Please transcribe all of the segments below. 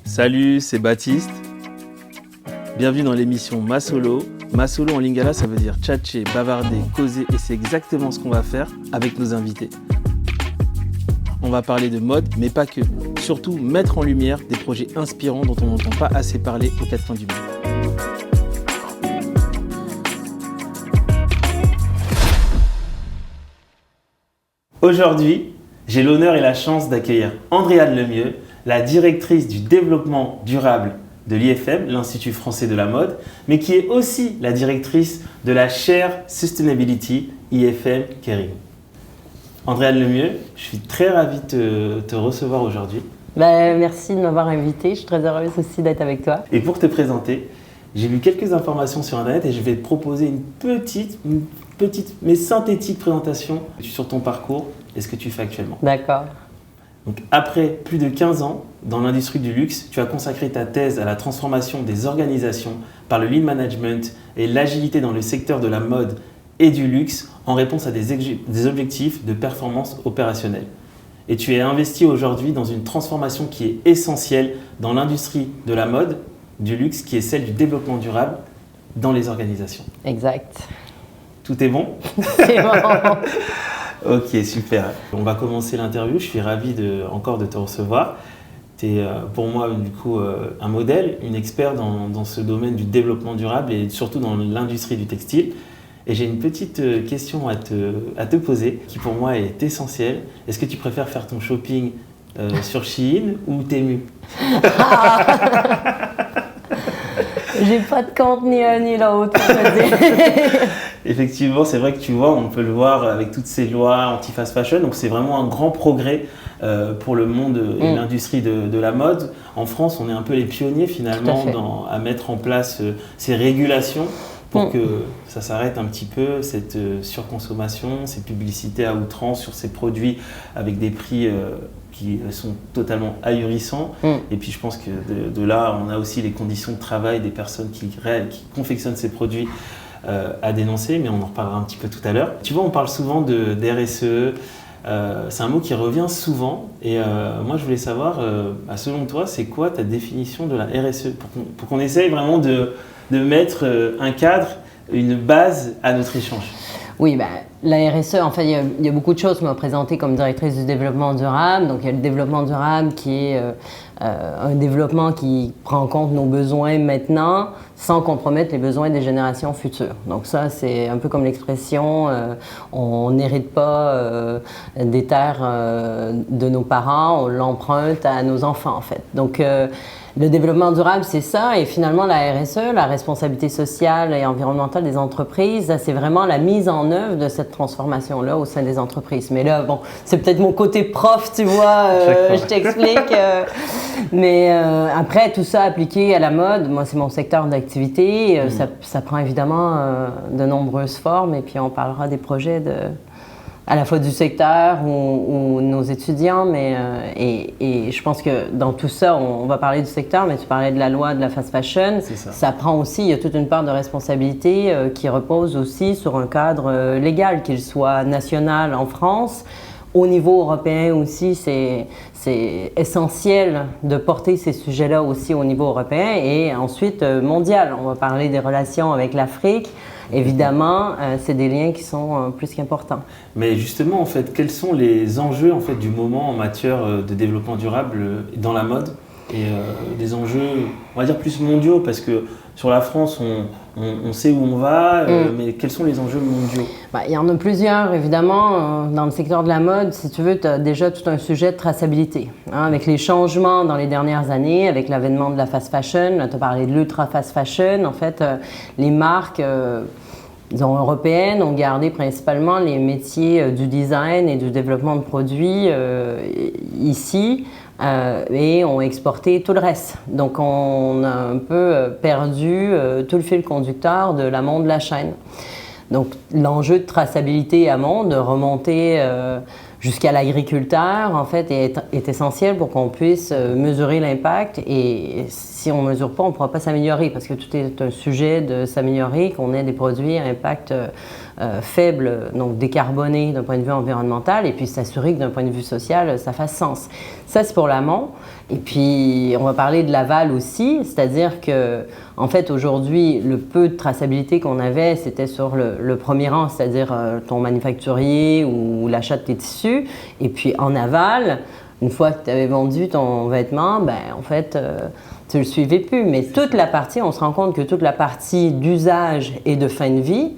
Salut, c'est Baptiste. Bienvenue dans l'émission Masolo. Masolo en lingala, ça veut dire tchatcher, bavarder, causer et c'est exactement ce qu'on va faire avec nos invités. On va parler de mode, mais pas que. Surtout mettre en lumière des projets inspirants dont on n'entend pas assez parler aux quatre coins du monde. Aujourd'hui, j'ai l'honneur et la chance d'accueillir Andréane Lemieux, la directrice du développement durable de l'IFM, l'Institut français de la mode, mais qui est aussi la directrice de la chaire Sustainability IFM Kering. Andréane Lemieux, je suis très ravi de te recevoir aujourd'hui. Merci de m'avoir invitée, je suis très heureuse aussi d'être avec toi. Et pour te présenter, j'ai lu quelques informations sur Internet et je vais te proposer une petite mais synthétique présentation sur ton parcours et ce que tu fais actuellement. D'accord. Donc, après plus de 15 ans dans l'industrie du luxe, tu as consacré ta thèse à la transformation des organisations par le lean management et l'agilité dans le secteur de la mode et du luxe en réponse à des objectifs de performance opérationnelle. Et tu es investi aujourd'hui dans une transformation qui est essentielle dans l'industrie de la mode, du luxe, qui est celle du développement durable dans les organisations. Exact. Tout est bon? C'est bon. Ok, super. On va commencer l'interview. Je suis ravi encore de te recevoir. Tu es pour moi du coup un modèle, une experte dans ce domaine du développement durable et surtout dans l'industrie du textile. Et j'ai une petite question à te poser qui pour moi est essentielle. Est-ce que tu préfères faire ton shopping sur Shein ou Temu? J'ai pas de compte ni un ni l'autre. Effectivement, c'est vrai que tu vois, on peut le voir avec toutes ces lois anti-fast fashion. Donc c'est vraiment un grand progrès pour le monde et l'industrie de la mode. En France, on est un peu les pionniers finalement à mettre en place ces régulations pour que ça s'arrête un petit peu, cette surconsommation, ces publicités à outrance sur ces produits avec des prix qui sont totalement ahurissants. Et puis je pense que de là, on a aussi les conditions de travail des personnes qui confectionnent ces produits à dénoncer, mais on en reparlera un petit peu tout à l'heure. Tu vois, on parle souvent de RSE, c'est un mot qui revient souvent, et moi je voulais savoir, selon toi, c'est quoi ta définition de la RSE pour qu'on essaye vraiment de mettre un cadre, une base à notre échange. Oui, la RSE, en fait, il y a beaucoup de choses qui m'ont présenté comme directrice du développement durable. Donc, il y a le développement durable qui est un développement qui prend en compte nos besoins maintenant sans compromettre les besoins des générations futures. Donc ça, c'est un peu comme l'expression on n'hérite pas des terres de nos parents, on l'emprunte à nos enfants, en fait. Donc, le développement durable, c'est ça. Et finalement, la RSE, la responsabilité sociale et environnementale des entreprises, c'est vraiment la mise en œuvre de cette transformation-là au sein des entreprises. Mais là, bon, c'est peut-être mon côté prof, tu vois, je t'explique. Mais après, tout ça appliqué à la mode, moi, c'est mon secteur d'activité. Ça prend évidemment de nombreuses formes. Et puis, on parlera des projets à la fois du secteur ou nos étudiants, et je pense que dans tout ça, on va parler du secteur, mais tu parlais de la loi de la fast fashion. Ça prend aussi, il y a toute une part de responsabilité qui repose aussi sur un cadre légal, qu'il soit national en France. Au niveau européen aussi, c'est essentiel de porter ces sujets-là aussi au niveau européen et ensuite mondial. On va parler des relations avec l'Afrique. Évidemment, c'est des liens qui sont plus qu'importants. Mais justement, en fait, quels sont les enjeux en fait, du moment en matière de développement durable dans la mode et des enjeux, on va dire, plus mondiaux parce que sur la France, on sait où on va, mais quels sont les enjeux mondiaux? Il y en a plusieurs, évidemment. Dans le secteur de la mode, si tu veux, tu as déjà tout un sujet de traçabilité. Avec les changements dans les dernières années, avec l'avènement de la fast fashion, tu as parlé de l'ultra fast fashion. En fait, les marques européennes ont gardé principalement les métiers du design et du développement de produits ici. Et ont exporté tout le reste. Donc, on a un peu perdu tout le fil conducteur de l'amont de la chaîne. Donc, l'enjeu de traçabilité amont, de remonter jusqu'à l'agriculteur, en fait, est essentiel pour qu'on puisse mesurer l'impact. Et si on ne mesure pas, on ne pourra pas s'améliorer parce que tout est un sujet de s'améliorer, qu'on ait des produits à impact faible, donc décarboné d'un point de vue environnemental, et puis s'assurer que d'un point de vue social, ça fasse sens. Ça, c'est pour l'amont. Et puis, on va parler de l'aval aussi, c'est-à-dire que, en fait, aujourd'hui, le peu de traçabilité qu'on avait, c'était sur le premier rang, c'est-à-dire ton manufacturier ou l'achat de tes tissus. Et puis, en aval, une fois que tu avais vendu ton vêtement, ben, en fait, tu ne le suivais plus. Mais toute la partie, on se rend compte que toute la partie d'usage et de fin de vie,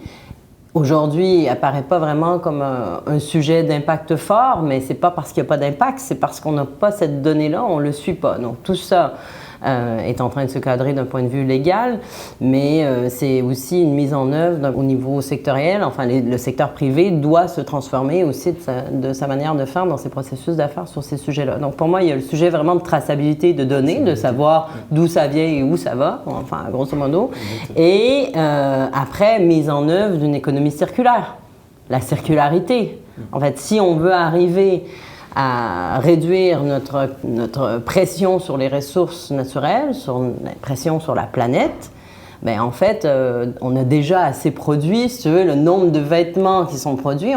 aujourd'hui, apparaît pas vraiment comme un sujet d'impact fort, mais c'est pas parce qu'il n'y a pas d'impact, c'est parce qu'on n'a pas cette donnée-là, on le suit pas. Donc tout ça est en train de se cadrer d'un point de vue légal, mais c'est aussi une mise en œuvre au niveau sectoriel. Enfin, le secteur privé doit se transformer aussi de sa manière de faire dans ses processus d'affaires sur ces sujets-là. Donc pour moi, il y a le sujet vraiment de traçabilité de données, de savoir d'où ça vient et où ça va, enfin grosso modo. Et après, mise en œuvre d'une économie circulaire, la circularité. En fait, si on veut arriver à réduire notre pression sur les ressources naturelles, sur la pression sur la planète, bien, en fait, on a déjà assez produit. Si tu veux, le nombre de vêtements qui sont produits,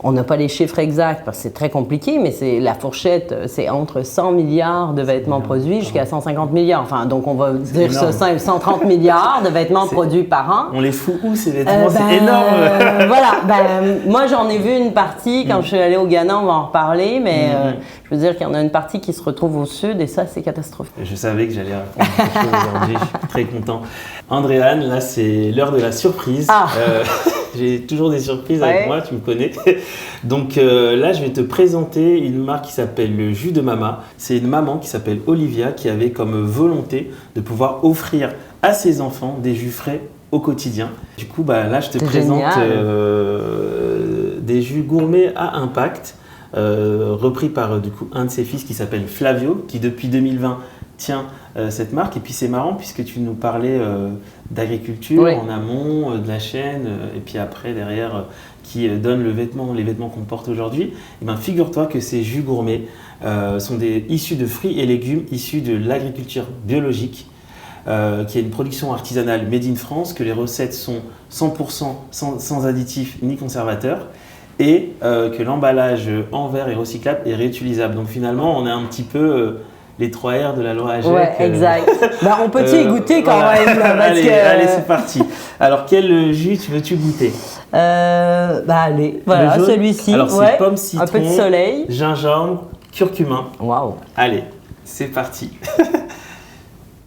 on n'a pas les chiffres exacts parce que c'est très compliqué, mais la fourchette, c'est entre 100 milliards de vêtements produits jusqu'à 150 milliards. Enfin, donc on va dire ça simple, 130 milliards de vêtements produits par an. On les fout où ces vêtements? C'est énorme. Voilà, moi j'en ai vu une partie quand je suis allée au Ghana, on va en reparler, mais je veux dire qu'il y en a une partie qui se retrouve au sud et ça, c'est catastrophique. Je savais que j'allais apprendre quelque chose aujourd'hui, je suis très content. Andréane, là c'est l'heure de la surprise. J'ai toujours des surprises avec moi, tu me connais. Donc là, je vais te présenter une marque qui s'appelle le Jus de Mama. C'est une maman qui s'appelle Olivia qui avait comme volonté de pouvoir offrir à ses enfants des jus frais au quotidien. Du coup, là, je te présente des jus gourmets à impact, repris par du coup un de ses fils qui s'appelle Flavio, qui depuis 2020 tient cette marque. Et puis c'est marrant puisque tu nous parlais d'agriculture en amont, de la chaîne, et puis après derrière qui donne les vêtements qu'on porte aujourd'hui. Et ben, figure-toi que ces jus gourmets sont issus de fruits et légumes issus de l'agriculture biologique, qui est une production artisanale made in France, que les recettes sont 100% sans additifs ni conservateurs, et que l'emballage en verre est recyclable et réutilisable. Donc finalement, on est un petit peu les 3 R de la loi AGEC. Ouais, exact. On peut y goûter quand même. Allez, c'est parti. Alors, quel jus veux-tu goûter? Allez, voilà, celui-ci. Alors, c'est pomme, citron, un peu de soleil, gingembre, curcuma. Waouh. Allez, c'est parti.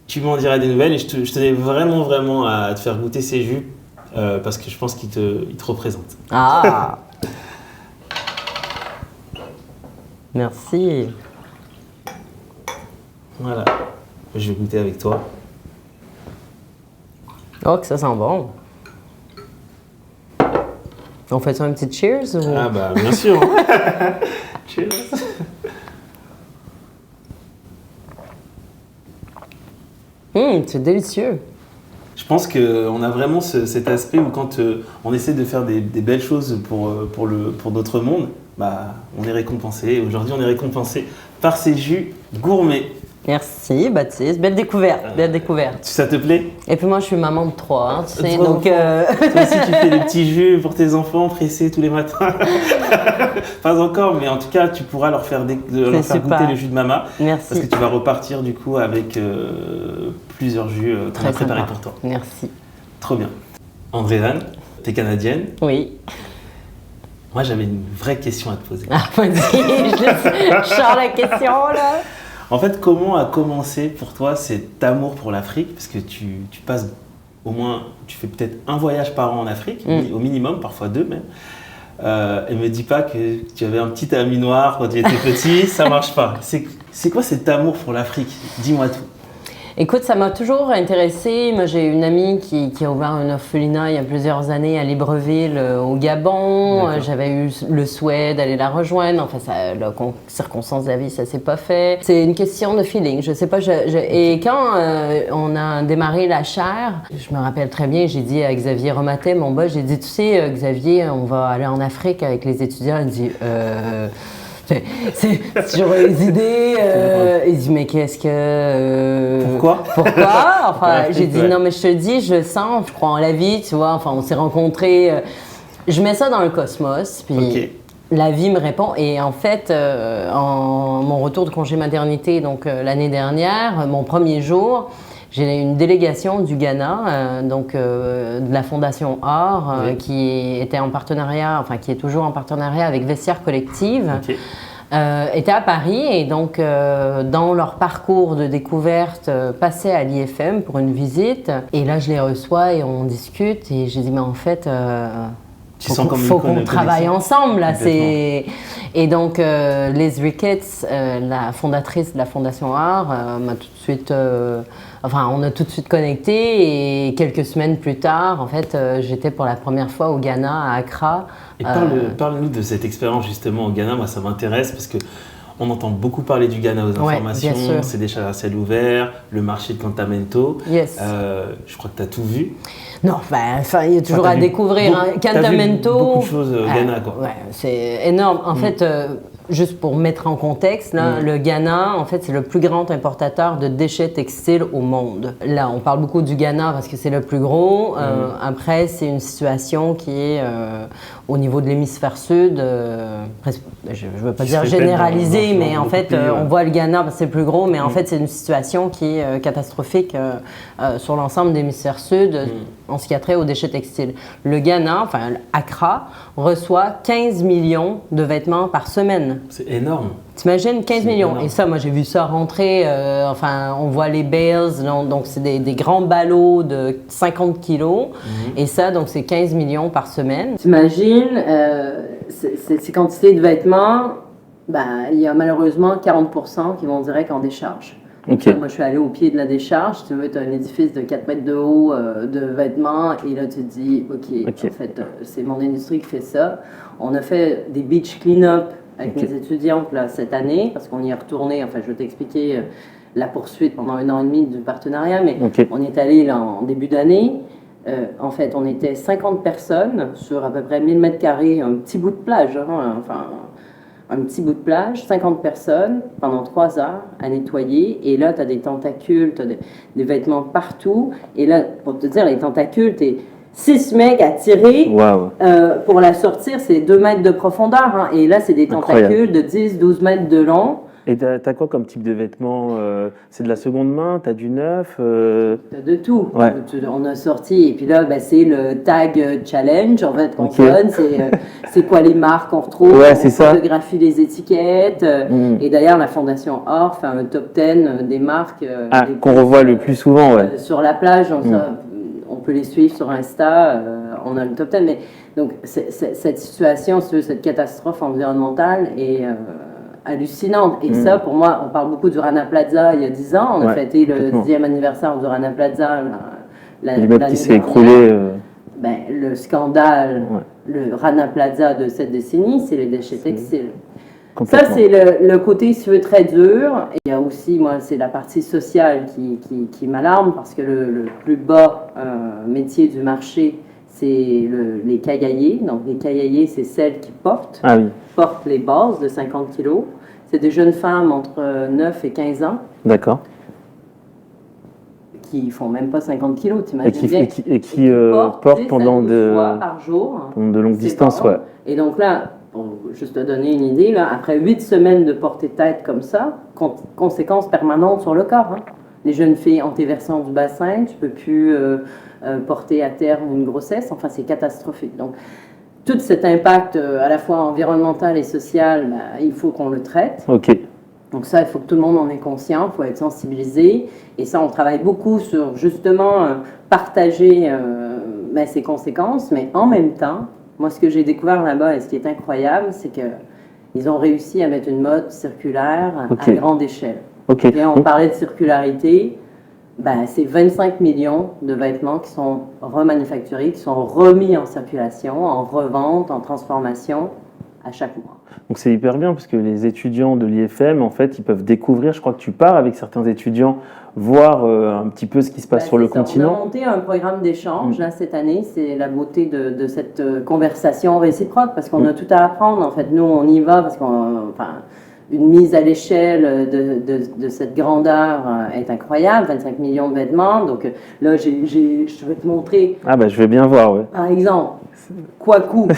Tu m'en diras des nouvelles et je tenais vraiment à te faire goûter ces jus parce que je pense qu'ils te représentent. Ah. Merci. Voilà, je vais goûter avec toi. Oh, que ça sent bon. On fait ça un petit cheers ou... Ah bien sûr. Cheers. C'est délicieux. Je pense qu'on a vraiment cet aspect où quand on essaie de faire des belles choses pour notre monde, on est récompensé. Aujourd'hui, on est récompensé par ces jus gourmets. Merci Baptiste, belle découverte. Ça te plaît? Et puis moi je suis maman de 3, tu sais, donc... Toi aussi tu fais des petits jus pour tes enfants pressés tous les matins. Pas encore, mais en tout cas tu pourras leur faire goûter le jus de Mama. Merci. Parce que tu vas repartir du coup avec plusieurs jus qu'on a préparés pour toi. Merci. Trop bien. Andréane, t'es canadienne? Oui. Moi j'avais une vraie question à te poser. Ah vas-y, je sors la question là. En fait, comment a commencé pour toi cet amour pour l'Afrique? Parce que tu passes au moins, tu fais peut-être un voyage par an en Afrique, au minimum, parfois 2 même. Et me dis pas que tu avais un petit ami noir quand tu étais petit, ça marche pas. C'est quoi cet amour pour l'Afrique? Dis-moi tout. Écoute, ça m'a toujours intéressée. Moi, j'ai une amie qui a ouvert un orphelinat il y a plusieurs années à Libreville, au Gabon. J'avais eu le souhait d'aller la rejoindre. Enfin, la circonstance de la vie, ça s'est pas fait. C'est une question de feeling. Je sais pas. Et quand on a démarré la chaire, je me rappelle très bien, j'ai dit à Xavier Romatet, mon boss, j'ai dit, tu sais, Xavier, on va aller en Afrique avec les étudiants. Il dit, C'est toujours les idées. Il dit, mais qu'est-ce que... Pourquoi? Enfin, j'ai dit, non, mais je te dis, je sens, je crois en la vie, tu vois. Enfin, on s'est rencontrés. Je mets ça dans le cosmos, puis la vie me répond. Et en fait, en mon retour de congé maternité, donc l'année dernière, mon premier jour, j'ai une délégation du Ghana, de la Fondation Or, qui était en partenariat, enfin qui est toujours en partenariat avec Vestiaire Collective. Était à Paris et donc dans leur parcours de découverte passaient à l'IFM pour une visite et là je les reçois et on discute et j'ai dit mais en fait faut qu'on travaille ensemble là. Et donc Liz Ricketts, la fondatrice de la Fondation Art, m'a tout de suite on a tout de suite connecté et quelques semaines plus tard, en fait, j'étais pour la première fois au Ghana, à Accra. Et parle-nous de cette expérience justement au Ghana, moi ça m'intéresse parce que on entend beaucoup parler du Ghana aux informations, c'est des chars à ciel ouvert, le marché de Cantamento. Je crois que tu as tout vu. Non, il y a toujours à découvrir. Cantamento. Beaucoup de choses au Ghana, quoi. Ouais, c'est énorme. En fait, juste pour mettre en contexte, là, le Ghana, en fait, c'est le plus grand importateur de déchets textiles au monde. Là, on parle beaucoup du Ghana parce que c'est le plus gros. Après, c'est une situation qui est au niveau de l'hémisphère sud, je ne veux pas dire généralisée, mais en fait, on voit le Ghana parce que c'est le plus gros, mais en fait, c'est une situation qui est catastrophique sur l'ensemble de l'hémisphère sud en ce qui a trait aux déchets textiles. Le Ghana, enfin Accra, reçoit 15 millions de vêtements par semaine. C'est énorme. T'imagines 15 millions. Énorme. Et ça, moi, j'ai vu ça rentrer. On voit les bales, donc c'est des grands ballots de 50 kilos. Et ça, donc c'est 15 millions par semaine. T'imagines, ces quantités de vêtements, il y a malheureusement 40% qui vont direct en décharge. Moi, je suis allée au pied de la décharge. Tu as un édifice de 4 mètres de haut de vêtements. Et là, tu te dis, en fait, c'est mon industrie qui fait ça. On a fait des beach clean-up avec mes étudiantes là, cette année, parce qu'on y est retourné. Enfin, je vais t'expliquer la poursuite pendant 1 an et demi du partenariat, mais on est allé là en début d'année. En fait, on était 50 personnes sur à peu près 1000 mètres carrés, un petit bout de plage, un petit bout de plage, 50 personnes pendant 3 heures à nettoyer. Et là, tu as des tentacules, tu as des vêtements partout. Et là, pour te dire, les tentacules, tu es 6 mecs à tirer pour la sortir. C'est 2 mètres de profondeur. Et là, c'est des tentacules de 10-12 mètres de long. Et t'as quoi comme type de vêtements? C'est de la seconde main? T'as du neuf? T'as de tout. On a sorti, et puis là, c'est le tag challenge, en fait, qu'on donne. C'est quoi les marques qu'on retrouve? C'est ça. On photographie les étiquettes. Et d'ailleurs, la Fondation Or fait un top 10 des marques. Qu'on revoit le plus souvent, sur la plage, on peut les suivre sur Insta. On a le top 10. Mais donc, cette situation, cette catastrophe environnementale est hallucinante. Et ça, pour moi, on parle beaucoup du Rana Plaza il y a 10 ans. On a fêté le 10e anniversaire du Rana Plaza. L'immeuble qui s'est écroulé. Le scandale, le Rana Plaza de cette décennie, c'est les déchets textiles. Ça, c'est le côté, si tu veux, très dur. Et il y a aussi, moi, c'est la partie sociale qui m'alarme parce que le plus bas métier du marché, c'est les caillaillers. Donc, les caillaillers, c'est celles qui portent les bases de 50 kilos. C'est des jeunes femmes entre 9 et 15 ans. D'accord. Qui font même pas 50 kilos, t'imagines bien. Et qui portent pendant fois par jour. Pendant de longues distances, Et donc là, pour juste te donner une idée, là, après 8 semaines de porter tête comme ça, conséquences permanentes sur le corps. Les jeunes filles antéversant du bassin, tu peux plus porter à terme une grossesse. Enfin, c'est catastrophique. Donc, tout cet impact à la fois environnemental et social, il faut qu'on le traite. Donc ça, il faut que tout le monde en ait conscient, il faut être sensibilisé. Et ça, on travaille beaucoup sur justement partager ces conséquences. Mais en même temps, moi, ce que j'ai découvert là-bas et ce qui est incroyable, c'est qu'ils ont réussi à mettre une mode circulaire à grande échelle. Et on parlait de circularité. C'est 25 millions de vêtements qui sont remanufacturés, qui sont remis en circulation, en revente, en transformation à chaque mois. Donc c'est hyper bien parce que les étudiants de l'IFM, en fait, ils peuvent découvrir, je crois que tu pars avec certains étudiants, voir un petit peu ce qui se passe sur le continent. On a monté un programme d'échange là, cette année, c'est la beauté de cette conversation réciproque parce qu'on a tout à apprendre. En fait, nous, on y va parce une mise à l'échelle de cette grandeur est incroyable, 25 millions de vêtements. Donc là, je vais te montrer. Ah bah je vais bien voir, ouais. Par exemple, Kwaku,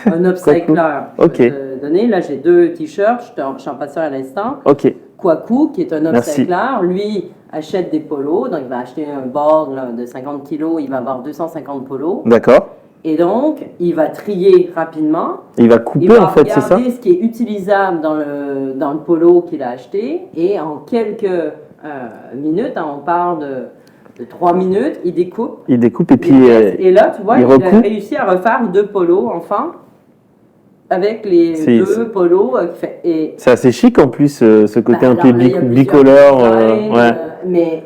un upcycler. Ok. Je vais te donner. Là, j'ai 2 t-shirts, je t'en passe à l'instant. Ok. Kwaku, qui est un upcycler, lui achète des polos. Donc, il va acheter un board là, de 50 kilos, il va avoir 250 polos. D'accord. Et donc, il va trier rapidement. Il va couper, en fait, c'est ça? Il va regarder ce qui est utilisable dans le polo qu'il a acheté. Et en quelques minutes, on parle de 3 minutes, il découpe. Il découpe et puis... et là, tu vois, il a réussi à refaire 2 polos, enfin, avec les 2 polos. C'est assez chic, en plus, ce côté un peu bicolore.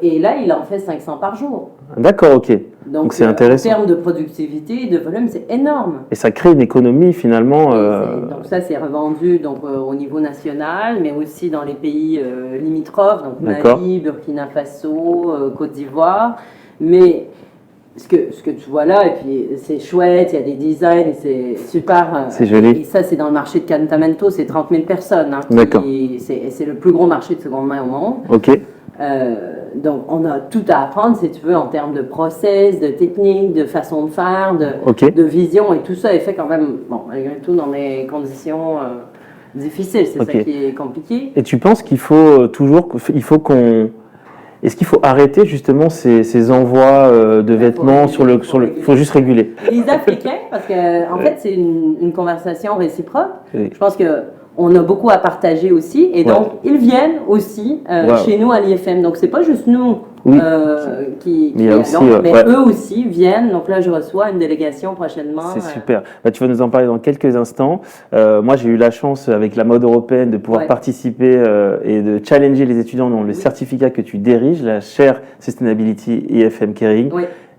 Et là, il en fait 500 par jour. D'accord, ok. Donc c'est intéressant. En termes de productivité, de volume, c'est énorme. Et ça crée une économie finalement. Donc ça, c'est revendu au niveau national, mais aussi dans les pays limitrophes, donc Mali, Burkina Faso, Côte d'Ivoire. Mais ce que tu vois là, et puis c'est chouette, il y a des designs, c'est super. C'est joli. Et ça, c'est dans le marché de Cantamento, c'est 30 000 personnes. D'accord. C'est le plus gros marché de seconde main au monde. Ok. Donc, on a tout à apprendre, si tu veux, en termes de process, de technique, de façon de faire, de vision, et tout ça est fait quand même, malgré tout, dans des conditions difficiles. C'est ça qui est compliqué. Et tu penses qu'il faut est-ce qu'il faut arrêter justement ces envois de vêtements il faut juste réguler? Les Africains, parce qu'en fait, c'est une conversation réciproque. Je pense que on a beaucoup à partager aussi, et donc ils viennent aussi chez nous à l'IFM. Donc c'est pas juste nous qui allons, mais eux aussi viennent. Donc là, je reçois une délégation prochainement. C'est super. Tu vas nous en parler dans quelques instants. Moi, j'ai eu la chance avec la mode européenne de pouvoir participer et de challenger les étudiants dans le certificat que tu diriges, la Chair Sustainability IFM Kering.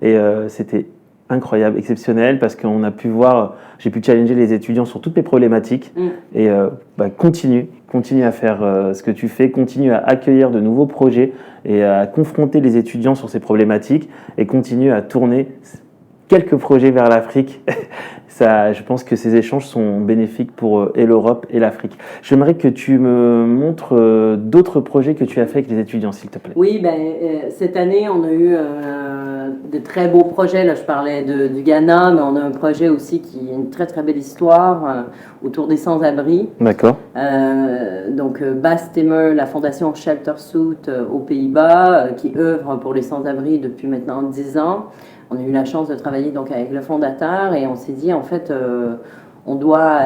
Et c'était incroyable, exceptionnel, parce qu'on a pu voir, j'ai pu challenger les étudiants sur toutes les problématiques et continue à faire ce que tu fais, continue à accueillir de nouveaux projets et à confronter les étudiants sur ces problématiques et continue à tourner quelques projets vers l'Afrique. Je pense que ces échanges sont bénéfiques pour et l'Europe et l'Afrique. J'aimerais que tu me montres d'autres projets que tu as fait avec les étudiants, s'il te plaît. Oui, cette année, on a eu de très beaux projets. Là, je parlais du Ghana, mais on a un projet aussi qui a une très, très belle histoire autour des sans-abri. D'accord. Donc, Bas Timmer, la fondation Shelter Suit aux Pays-Bas, qui œuvre pour les sans-abri depuis maintenant 10 ans. On a eu la chance de travailler donc avec le fondateur et on s'est dit, en fait, on doit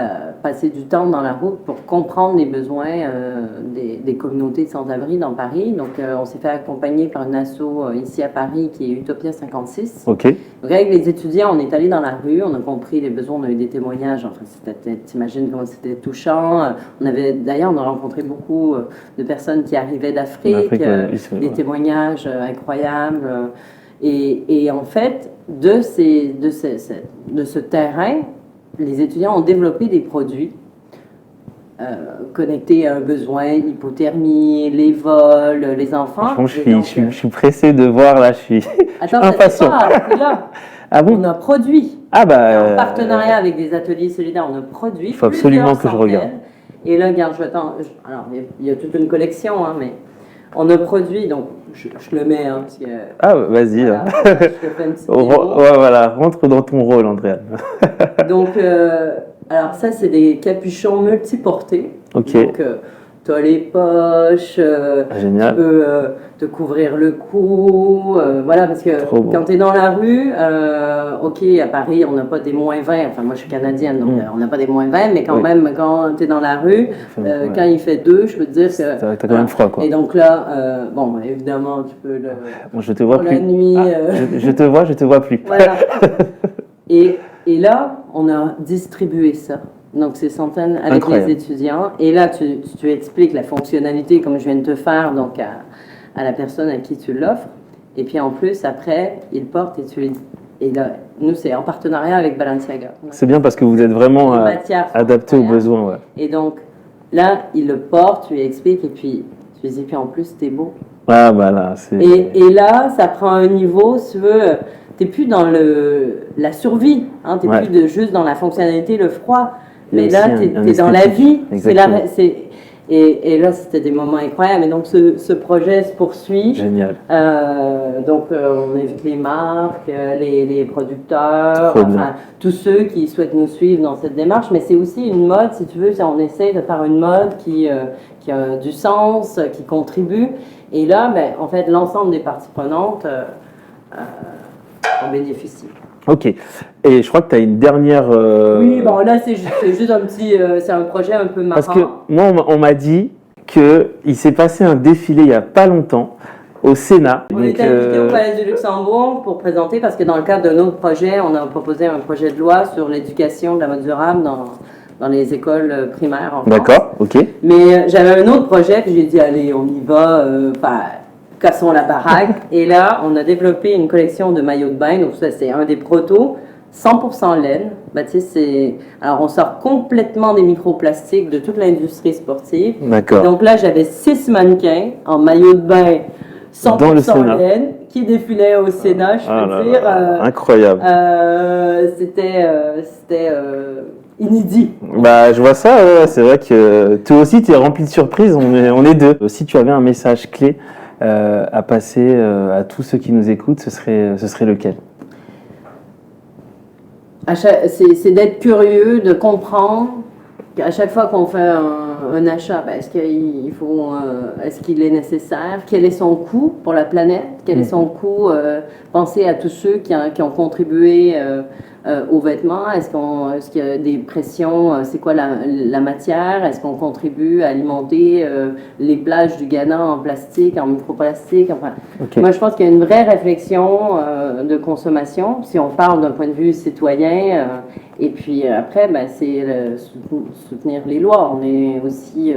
passer du temps dans la route pour comprendre les besoins des communautés de sans-abri dans Paris. Donc, on s'est fait accompagner par une asso ici à Paris qui est Utopia 56. OK. Donc, avec les étudiants, on est allé dans la rue, on a compris les besoins, on a eu des témoignages. Enfin, t'imagines comment c'était touchant. On a rencontré beaucoup de personnes qui arrivaient d'Afrique, des témoignages incroyables. Et en fait, de ce terrain, les étudiants ont développé des produits connectés à un besoin, l'hypothermie, les vols, les enfants. Je suis pressé de voir là, je suis impatient. C'est là. Ah bon? On a produit, en partenariat avec des ateliers solidaires, on a produit. Il faut absolument que je regarde. Et là, regarde, alors, il y a toute une collection, mais on a produit, donc je le mets. Parce que, vas-y. Voilà, je te fais un petit voilà, rentre dans ton rôle, Andréane. Donc, alors ça, c'est des capuchons multiportés. Ok. Donc, tu as les poches, génial. Tu peux te couvrir le cou, voilà, parce que quand tu es dans la rue, à Paris, on n'a pas des moins 20, enfin moi je suis canadienne, donc on n'a pas des moins 20, mais quand même, quand tu es dans la rue, quand il fait 2, je peux te dire que... T'as quand même froid, quoi. Et donc là, évidemment, tu peux le... Bon, je te vois plus. La nuit... je te vois plus. Voilà. Et là, on a distribué ça. Donc, c'est centaines avec les étudiants. Et là, tu expliques la fonctionnalité, comme je viens de te faire, donc à la personne à qui tu l'offres. Et puis, en plus, après, ils portent et tu Et là, nous, c'est en partenariat avec Balenciaga. C'est bien parce que vous êtes vraiment adapté aux besoins. Ouais. Et donc, là, il le porte, tu lui expliques, et puis tu lui dis, puis en plus, t'es beau. Ah, bah là, c'est... Et là, ça prend un niveau, si tu veux, t'es plus dans la survie, hein, t'es plus juste dans la fonctionnalité, le froid, mais là, t'es dans la vie. Et là, c'était des moments incroyables. Et donc, ce projet se poursuit. Génial. Donc, on invite les marques, les producteurs, enfin, tous ceux qui souhaitent nous suivre dans cette démarche. Mais c'est aussi une mode, si tu veux, on essaie de faire une mode qui a du sens, qui contribue. Et là, ben, en fait, l'ensemble des parties prenantes en bénéficient. Ok. Et je crois que tu as une dernière... Oui, bon là, c'est juste un petit... c'est un projet un peu marrant. Parce que moi, on m'a dit qu'il s'est passé un défilé il n'y a pas longtemps au Sénat. On était invité au Palais du Luxembourg pour présenter, parce que dans le cadre d'un autre projet, on a proposé un projet de loi sur l'éducation de la mode durable dans les écoles primaires en France. D'accord, ok. Mais j'avais un autre projet, puis j'ai dit, allez, on y va, cassons la baraque. Et là, on a développé une collection de maillots de bain. Donc ça, c'est un des protos, 100% laine. Baptiste, alors on sort complètement des microplastiques de toute l'industrie sportive. D'accord. Donc là, j'avais 6 mannequins en maillots de bain 100% laine qui défilaient au Sénat, je peux dire. Incroyable. C'était inédit. Bah, je vois ça, c'est vrai que toi aussi, tu es rempli de surprises, on est deux. Si tu avais un message clé à passer à tous ceux qui nous écoutent, ce serait lequel? C'est d'être curieux, de comprendre qu'à chaque fois qu'on fait un achat, est-ce qu'il est nécessaire? Quel est son coût pour la planète? Quel est son coût? Penser à tous ceux qui ont contribué aux vêtements. Est-ce qu'il y a des pressions? C'est quoi la matière? Est-ce qu'on contribue à alimenter les plages du Ghana en plastique, en microplastique? Enfin, moi, je pense qu'il y a une vraie réflexion de consommation, si on parle d'un point de vue citoyen. Et puis après, c'est soutenir les lois. On est aussi...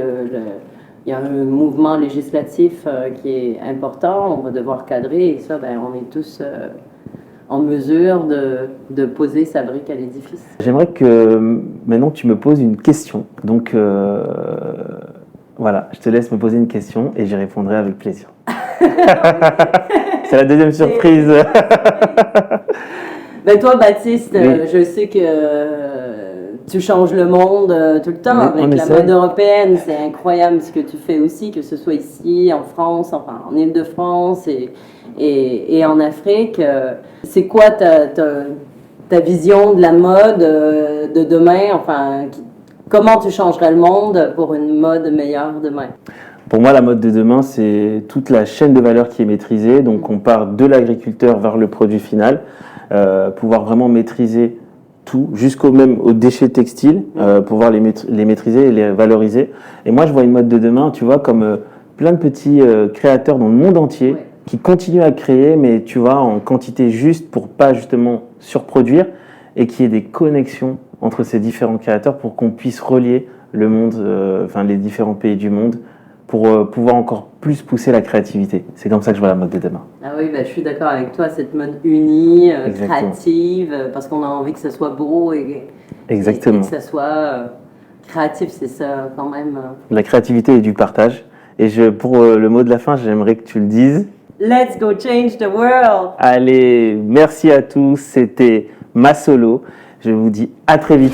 il y a un mouvement législatif qui est important. On va devoir cadrer. Et ça, on est tous... en mesure de poser sa brique à l'édifice. J'aimerais que maintenant tu me poses une question. Donc voilà, je te laisse me poser une question et j'y répondrai avec plaisir. C'est la deuxième surprise. Toi, Baptiste, je sais que tu changes le monde tout le temps avec la mode européenne. C'est incroyable ce que tu fais aussi, que ce soit ici, en France, enfin en Île-de-France et en Afrique. C'est quoi ta vision de la mode de demain? Enfin, comment tu changerais le monde pour une mode meilleure demain? Pour moi, la mode de demain, c'est toute la chaîne de valeur qui est maîtrisée. Donc, on part de l'agriculteur vers le produit final, pouvoir vraiment maîtriser tout, aux déchets textiles, pouvoir les maîtriser et les valoriser. Et moi, je vois une mode de demain, tu vois, comme plein de petits créateurs dans le monde entier qui continuent à créer, mais tu vois, en quantité juste pour pas justement surproduire et qu'il y ait des connexions entre ces différents créateurs pour qu'on puisse relier le monde, les différents pays du monde, pour pouvoir encore plus pousser la créativité. C'est comme ça que je vois la mode de demain. Ah oui, je suis d'accord avec toi, cette mode unie, créative, parce qu'on a envie que ça soit beau et que ça soit créatif, c'est ça quand même. La créativité et du partage. Et pour le mot de la fin, j'aimerais que tu le dises. Let's go change the world! Allez, merci à tous, c'était Ma Solo. Je vous dis à très vite.